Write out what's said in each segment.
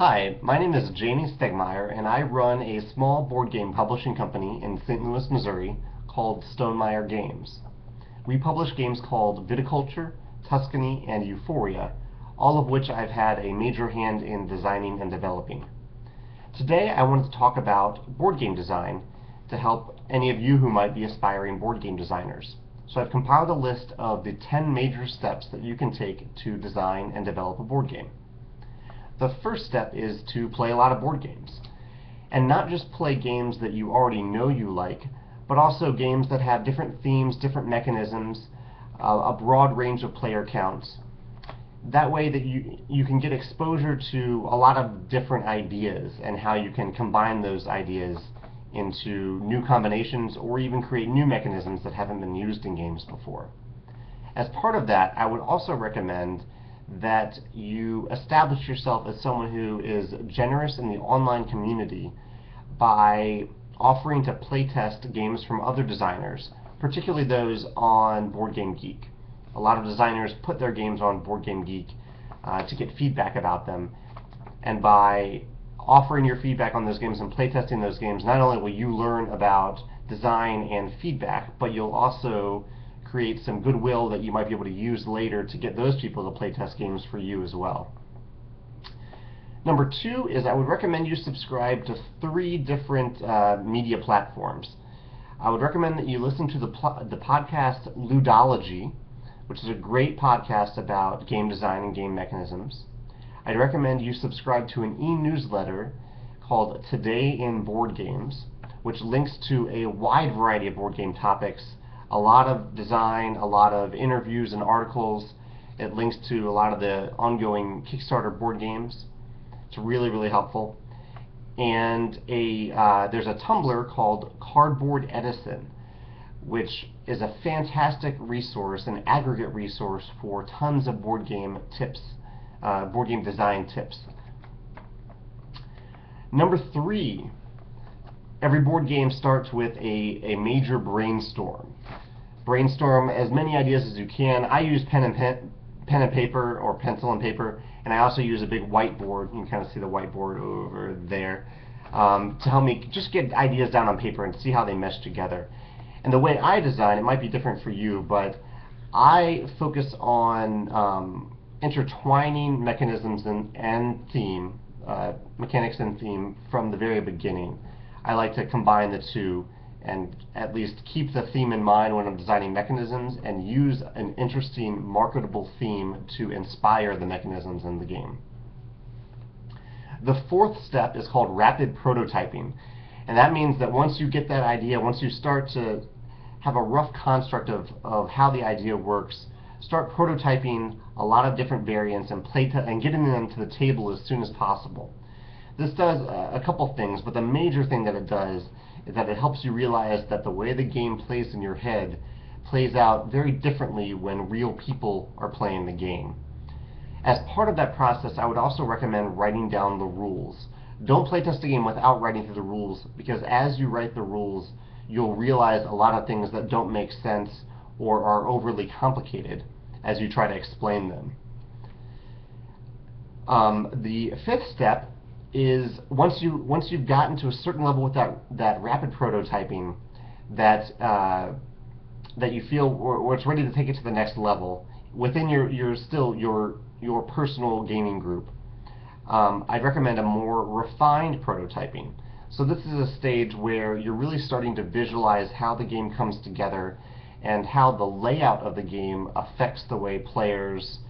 Hi, my name is Jamey Stegmaier, and I run a small board game publishing company in St. Louis, Missouri called Stonemaier Games. We publish games called Viticulture, Tuscany, and Euphoria, all of which I've had a major hand in designing and developing. Today I wanted to talk about board game design to help any of you who might be aspiring board game designers. So I've compiled a list of the 10 major steps that you can take to design and develop a board game. The first step is to play a lot of board games. And not just play games that you already know you like, but also games that have different themes, different mechanisms, a broad range of player counts. That way that you can get exposure to a lot of different ideas and how you can combine those ideas into new combinations or even create new mechanisms that haven't been used in games before. As part of that, I would also recommend that you establish yourself as someone who is generous in the online community by offering to playtest games from other designers, particularly those on Board Game Geek. A lot of designers put their games on Board Game Geek to get feedback about them, and by offering your feedback on those games and playtesting those games, not only will you learn about design and feedback, but you'll also create some goodwill that you might be able to use later to get those people to playtest games for you as well. Number two is I would recommend you subscribe to 3 different media platforms. I would recommend that you listen to the podcast Ludology, which is a great podcast about game design and game mechanisms. I'd recommend you subscribe to an e-newsletter called Today in Board Games, which links to a wide variety of board game topics, a lot of design, a lot of interviews and articles. It links to a lot of the ongoing Kickstarter board games. It's really, really helpful. And there's a Tumblr called Cardboard Edison, which is a fantastic resource, an aggregate resource for tons of board game tips, board game design tips. Number 3, every board game starts with a major brainstorm. Brainstorm as many ideas as you can. I use pen and paper, or pencil and paper, and I also use a big whiteboard. You can kind of see the whiteboard over there to help me just get ideas down on paper and see how they mesh together. And the way I design, it might be different for you, but I focus on intertwining mechanisms and theme, mechanics and theme from the very beginning. I like to combine the two and at least keep the theme in mind when I'm designing mechanisms and use an interesting, marketable theme to inspire the mechanisms in the game. The 4th step is called rapid prototyping, and that means that once you get that idea, once you start to have a rough construct of how the idea works, start prototyping a lot of different variants and getting them to the table as soon as possible. This does a couple things, but the major thing that it does is that it helps you realize that the way the game plays in your head plays out very differently when real people are playing the game. As part of that process, I would also recommend writing down the rules. Don't playtest a game without writing through the rules, because as you write the rules, you'll realize a lot of things that don't make sense or are overly complicated as you try to explain them. The 5th step is once you've gotten to a certain level with that rapid prototyping, that you feel or it's ready to take it to the next level within your personal gaming group, I'd recommend a more refined prototyping. So this is a stage where you're really starting to visualize how the game comes together and how the layout of the game affects the way players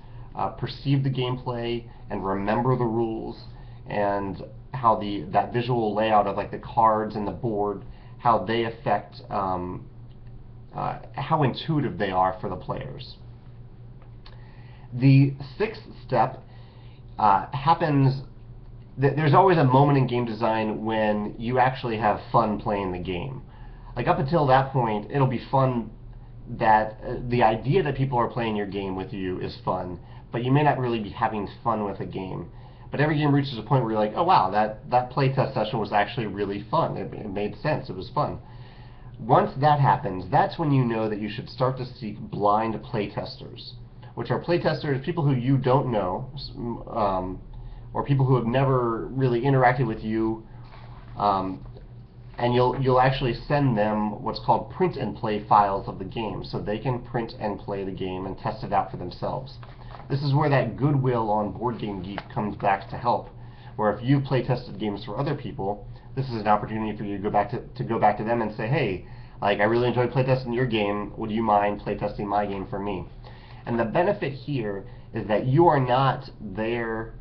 perceive the gameplay and remember the rules, and how that visual layout of like the cards and the board, how they affect how intuitive they are for the players. The 6th step happens. There's always a moment in game design when you actually have fun playing the game. Like up until that point, it'll be fun that the idea that people are playing your game with you is fun, but you may not really be having fun with the game. But every game reaches a point where you're like, oh wow, that playtest session was actually really fun. It made sense. It was fun. Once that happens, that's when you know that you should start to seek blind playtesters, which are playtesters, people who you don't know, or people who have never really interacted with you, and you'll actually send them what's called print and play files of the game, so they can print and play the game and test it out for themselves. This is where that goodwill on Board Game Geek comes back to help, where if you've play tested games for other people, this is an opportunity for you to go back to them and say, hey, like, I really enjoyed playtesting your game, would you mind playtesting my game for me? And the benefit here is that you are not there,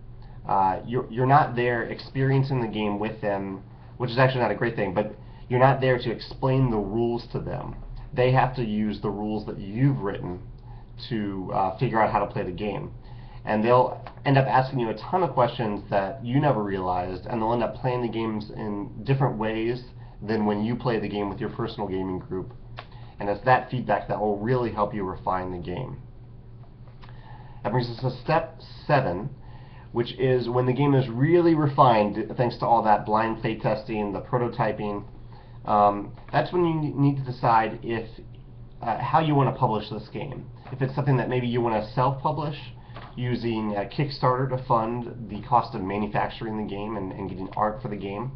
you're not there experiencing the game with them, which is actually not a great thing, but you're not there to explain the rules to them. They have to use the rules that you've written to figure out how to play the game. And they'll end up asking you a ton of questions that you never realized, and they'll end up playing the games in different ways than when you play the game with your personal gaming group. And it's that feedback that will really help you refine the game. That brings us to step 7, which is when the game is really refined, thanks to all that blind play testing, the prototyping. That's when you need to decide if how you want to publish this game. If it's something that maybe you want to self-publish, using Kickstarter to fund the cost of manufacturing the game and getting art for the game,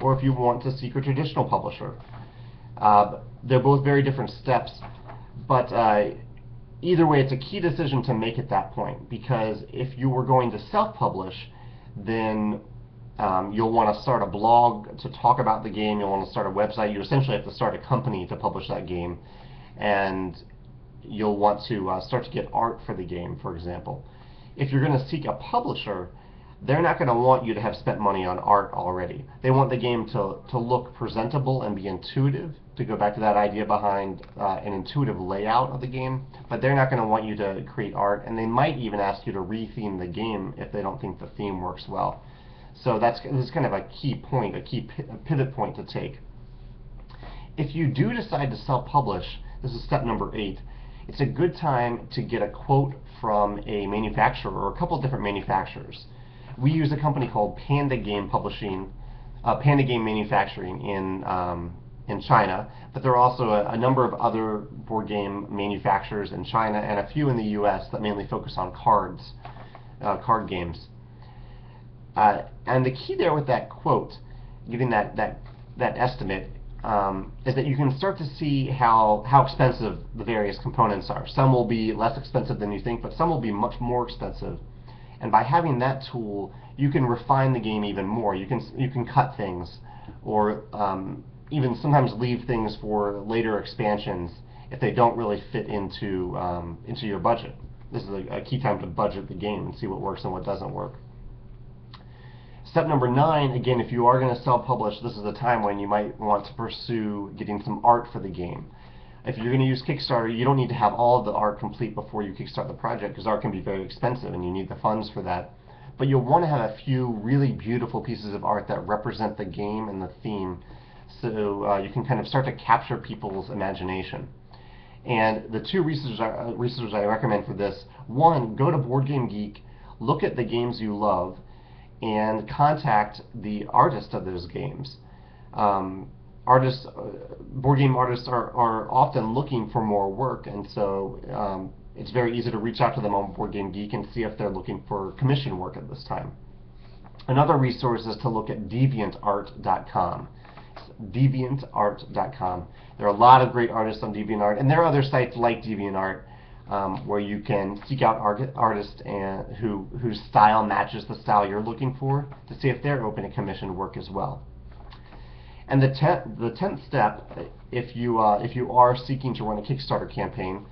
or if you want to seek a traditional publisher. They're both very different steps, but either way, it's a key decision to make at that point, because if you were going to self-publish, then you'll want to start a blog to talk about the game, you'll want to start a website, you essentially have to start a company to publish that game, and you'll want to start to get art for the game, for example. If you're going to seek a publisher, they're not going to want you to have spent money on art already. They want the game to look presentable and be intuitive, to go back to that idea behind an intuitive layout of the game, but they're not going to want you to create art, and they might even ask you to re-theme the game if they don't think the theme works well. So this is kind of a key point, a key pivot point to take. If you do decide to self-publish, this is step number 8, it's a good time to get a quote from a manufacturer or a couple different manufacturers. We use a company called Panda Game Manufacturing in China, but there are also a number of other board game manufacturers in China and a few in the US that mainly focus on card games. And the key there with that quote, getting that estimate, is that you can start to see how expensive the various components are. Some will be less expensive than you think, but some will be much more expensive. And by having that tool, you can refine the game even more. You can cut things, or even sometimes leave things for later expansions if they don't really fit into your budget. This is a key time to budget the game and see what works and what doesn't work. Step number 9, again, if you are going to self-publish, this is a time when you might want to pursue getting some art for the game. If you're going to use Kickstarter, you don't need to have all of the art complete before you kickstart the project, because art can be very expensive and you need the funds for that. But you'll want to have a few really beautiful pieces of art that represent the game and the theme, so you can kind of start to capture people's imagination. And the two resources I recommend for this: 1, go to Board Game Geek, look at the games you love, and contact the artist of those games. Board game artists are often looking for more work, and so it's very easy to reach out to them on Board Game Geek and see if they're looking for commission work at this time. Another resource is to look at deviantart.com. deviantart.com. There are a lot of great artists on DeviantArt, and there are other sites like DeviantArt where you can seek out artists whose style matches the style you're looking for, to see if they're open to commission work as well. And the 10th step, if you are seeking to run a Kickstarter campaign,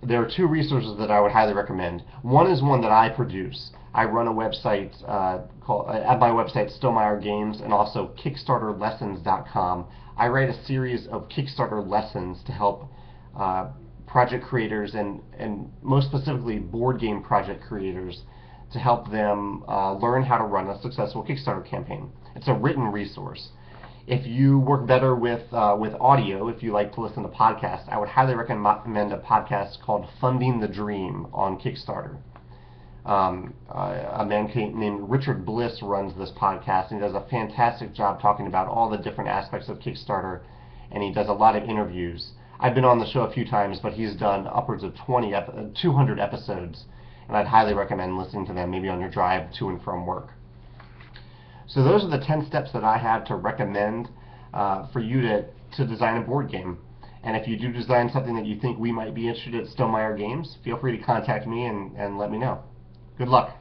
there are 2 resources that I would highly recommend. One is one that I produce. I run a website at my website, Stonemaier Games, and also kickstarterlessons.com. I write a series of Kickstarter lessons to help project creators, and most specifically board game project creators, to help them learn how to run a successful Kickstarter campaign. It's a written resource. If you work better with audio, if you like to listen to podcasts, I would highly recommend a podcast called Funding the Dream on Kickstarter. A man named Richard Bliss runs this podcast, and he does a fantastic job talking about all the different aspects of Kickstarter, and he does a lot of interviews. I've been on the show a few times, but he's done upwards of 200 episodes, and I'd highly recommend listening to them maybe on your drive to and from work. So those are the 10 steps that I have to recommend for you to design a board game. And if you do design something that you think we might be interested at Stonemaier Games, feel free to contact me and let me know. Good luck.